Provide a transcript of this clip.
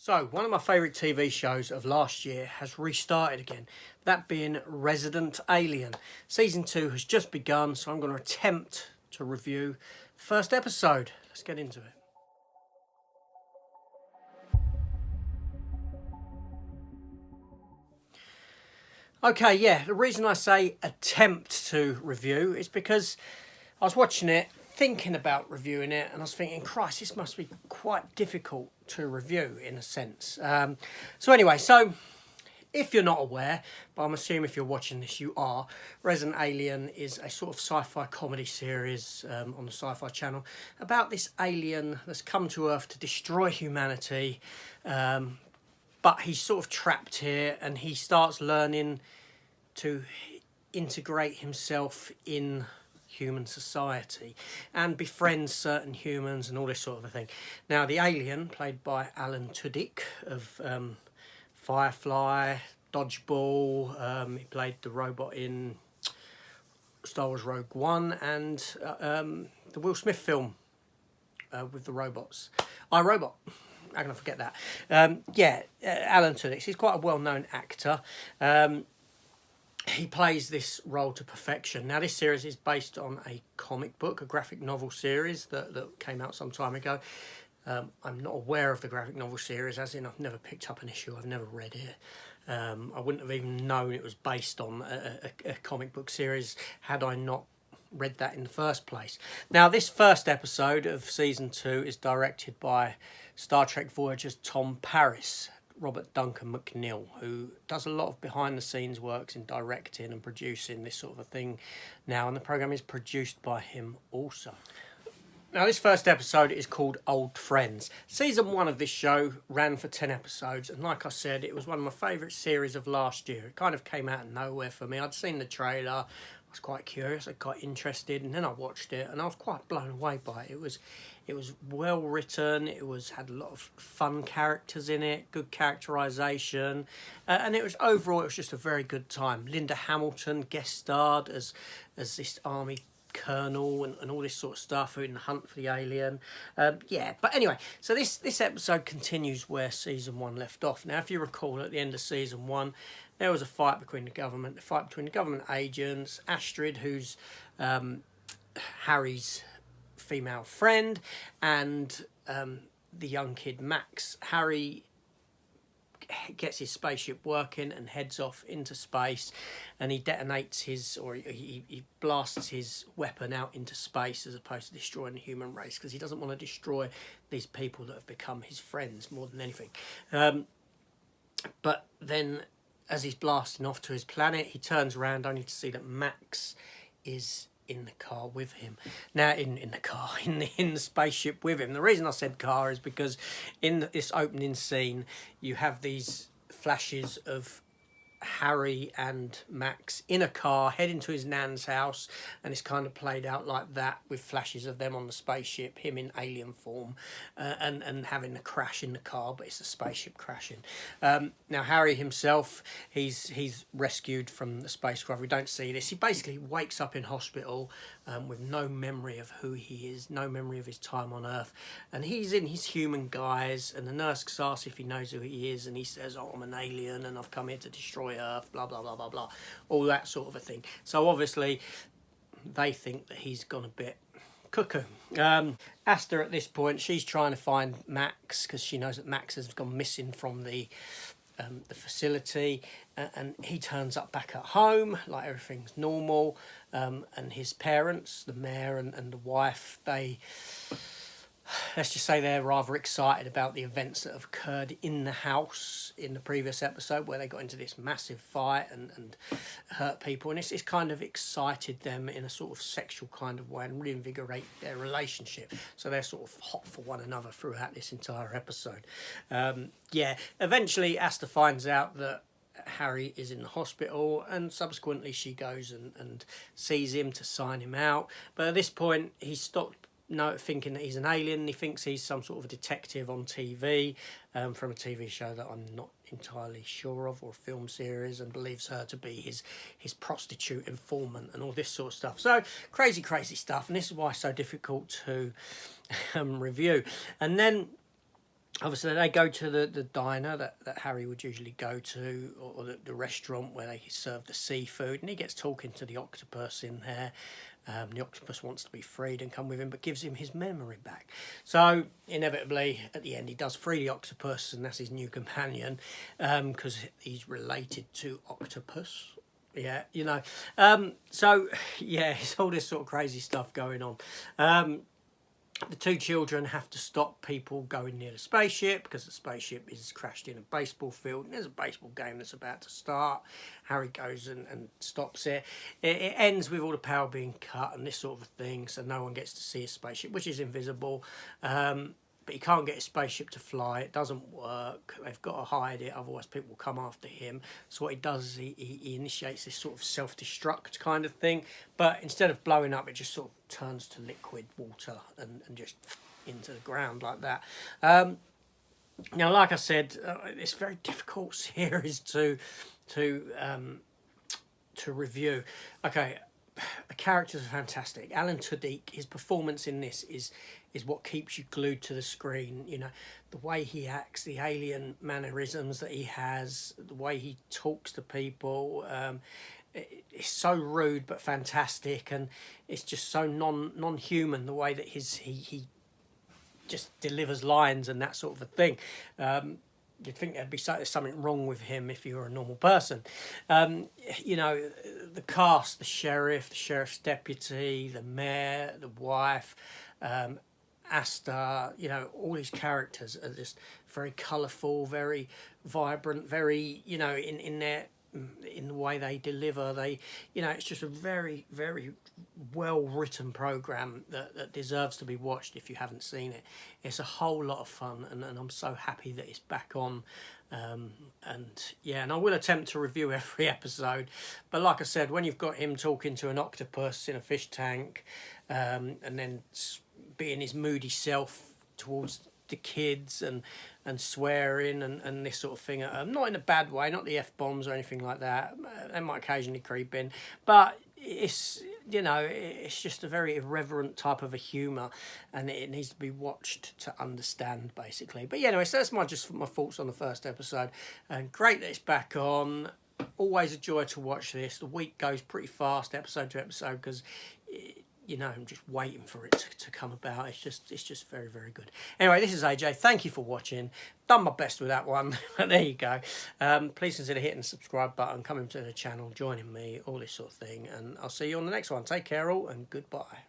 So, one of my favourite TV shows of last year has restarted again, that being Resident Alien. Season 2 has just begun, so I'm going to attempt to review the first episode. Let's get into it. Okay, yeah, the reason I say attempt to review is because I was watching it, thinking about reviewing it, and I was thinking, Christ, this must be quite difficult to review in a sense. So if you're not aware, but I'm assuming if you're watching this you are, Resident Alien is a sort of sci-fi comedy series on the Sci-Fi Channel about this alien that's come to Earth to destroy humanity, but he's sort of trapped here and he starts learning to integrate himself in human society and befriends certain humans and all this sort of a thing. Now, the alien, played by Alan Tudyk of Firefly, Dodgeball, he played the robot in Star Wars Rogue One and the Will Smith film with the robots, iRobot. How can I forget that? Alan Tudyk. He's quite a well-known actor. He plays this role to perfection. Now, this series is based on a comic book, a graphic novel series that came out some time ago. I'm not aware of the graphic novel series, as in I've never picked up an issue, I've never read it. I wouldn't have even known it was based on a comic book series had I not read that in the first place. Now, this first episode of season 2 is directed by Star Trek Voyager's Tom Paris, Robert Duncan McNeil, who does a lot of behind the scenes works in directing and producing this sort of a thing now, and the programme is produced by him also. Now, this first episode is called Old Friends. Season 1 of this show ran for 10 episodes, and like I said, it was one of my favourite series of last year. It kind of came out of nowhere for me. I'd seen the trailer, I was quite curious, I got interested, and then I watched it, and I was quite blown away by it. It was well written, had a lot of fun characters in it, good characterisation, and it was just a very good time. Linda Hamilton guest starred as this army colonel and all this sort of stuff in the hunt for the alien. But anyway, so this episode continues where season 1 left off. Now, if you recall, at the end of season 1 there was a fight between the government agents, Astrid, who's Harry's female friend, and the young kid Max. Harry gets his spaceship working and heads off into space, and he detonates he blasts his weapon out into space as opposed to destroying the human race, because he doesn't want to destroy these people that have become his friends more than anything. But then as he's blasting off to his planet, he turns around only to see that Max is in the car with him. Now, in the spaceship with him. The reason I said car is because in this opening scene, you have these flashes of Harry and Max in a car heading to his nan's house, and it's kind of played out like that with flashes of them on the spaceship, him in alien form, and having the crash in the car, but it's the spaceship crashing. Now, Harry himself, he's rescued from the spacecraft. We don't see this. He basically wakes up in hospital with no memory of who he is, no memory of his time on Earth, and he's in his human guise, and the nurse asks if he knows who he is, and he says, "Oh, I'm an alien and I've come here to destroy Earth," blah blah blah blah blah, all that sort of a thing. So obviously they think that he's gone a bit cuckoo. Asta, at this point, she's trying to find Max because she knows that Max has gone missing from the facility, and he turns up back at home like everything's normal, and his parents, the mayor and the wife, let's just say they're rather excited about the events that have occurred in the house in the previous episode, where they got into this massive fight and hurt people, and it's kind of excited them in a sort of sexual kind of way and reinvigorate their relationship. So they're sort of hot for one another throughout this entire episode. Eventually Asta finds out that Harry is in the hospital, and subsequently she goes and sees him to sign him out. But at this point he's stopped thinking that he's an alien. He thinks he's some sort of a detective on TV, from a TV show that I'm not entirely sure of, or a film series, and believes her to be his prostitute informant and all this sort of stuff. So crazy stuff, and this is why it's so difficult to review. And then obviously they go to the diner that Harry would usually go to, or the restaurant where they serve the seafood, and he gets talking to the octopus in there. The octopus wants to be freed and come with him, but gives him his memory back. So inevitably, at the end, he does free the octopus, and that's his new companion, because he's related to Octopus. Yeah, you know. So yeah, it's all this sort of crazy stuff going on. The two children have to stop people going near the spaceship because the spaceship is crashed in a baseball field, and there's a baseball game that's about to start. Harry goes and stops it. It ends with all the power being cut and this sort of thing, so no one gets to see a spaceship, which is invisible. But he can't get his spaceship to fly. It doesn't work. They've got to hide it, otherwise people will come after him. So what he does is he initiates this sort of self-destruct kind of thing. But instead of blowing up, it just sort of turns to liquid water and just into the ground like that. Now, like I said, it's a very difficult series to review. Okay, the characters are fantastic. Alan Tudyk, his performance in this is what keeps you glued to the screen. You know, the way he acts, the alien mannerisms that he has, the way he talks to people. It's so rude but fantastic, and it's just so non-human the way that he just delivers lines and that sort of a thing. You'd think there's something wrong with him if you were a normal person. You know, the cast, the sheriff's deputy, the mayor, the wife, Asta, you know, all these characters are just very colourful, very vibrant, very, you know, in the way they deliver. They, you know, it's just a very, very well written program that deserves to be watched if you haven't seen it. It's a whole lot of fun, and I'm so happy that it's back on. And yeah, and I will attempt to review every episode, but like I said, when you've got him talking to an octopus in a fish tank, and then being his moody self towards the kids and swearing and this sort of thing, not in a bad way, not the F-bombs or anything like that. They might occasionally creep in, but it's, you know, it's just a very irreverent type of a humour, and it needs to be watched to understand, basically. But yeah, anyway, so that's my thoughts on the first episode, and great that it's back on. Always a joy to watch this. The week goes pretty fast, episode to episode, because you know, I'm just waiting for it to come about. It's just very, very good. Anyway, this is AJ. Thank you for watching. Done my best with that one. But there you go. Please consider hitting the subscribe button, coming to the channel, joining me, all this sort of thing. And I'll see you on the next one. Take care all, and goodbye.